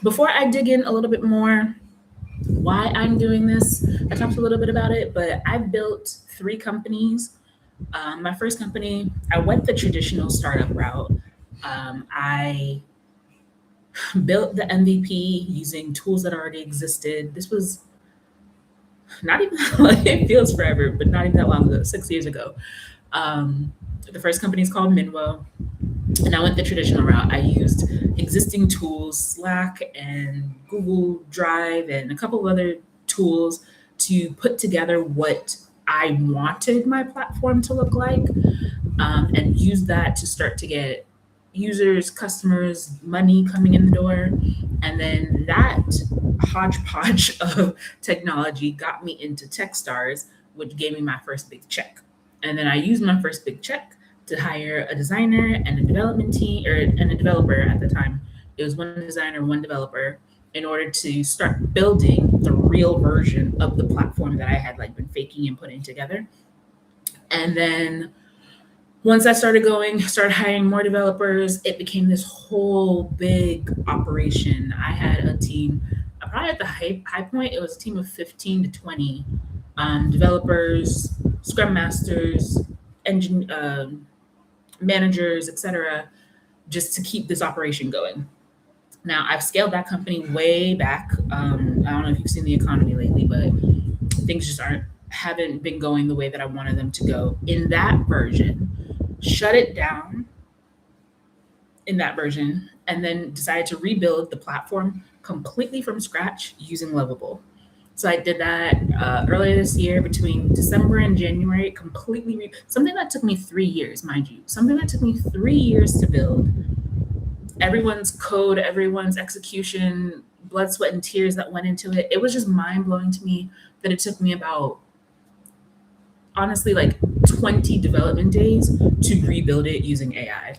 Before I dig in a little bit more, why I'm doing this, I talked a little bit about it, but I've built 3 companies. My first company, I went the traditional startup route. I built the MVP using tools that already existed. This was not even like it feels forever, but not even that long ago, 6 years ago. Um, the first company is called Minwo, and I went the traditional route. I used existing tools, Slack and Google Drive, and a couple of other tools to put together what I wanted my platform to look like, and use that to start to get users, customers, money coming in the door. And then that hodgepodge of technology got me into Techstars, which gave me my first big check. And then I used my first big check to hire a designer and a development team, or and a developer at the time. It was one designer, one developer, in order to start building the real version of the platform that I had like been faking and putting together. And then once I started going, started hiring more developers, it became this whole big operation. I had a team, probably at the high point, it was a team of 15 to 20 developers, scrum masters, managers, etc., just to keep this operation going. Now, I've scaled that company way back. I don't know if you've seen the economy lately, but things just haven't been going the way that I wanted them to go in that version. Shut it down in that version, and then decided to rebuild the platform completely from scratch using Lovable. So I did that earlier this year between December and January, completely something that took me 3 years, mind you, something that took me 3 years to build. Everyone's code, everyone's execution, blood, sweat, and tears that went into it. It was just mind blowing to me that it took me about, honestly, like 20 development days to rebuild it using AI.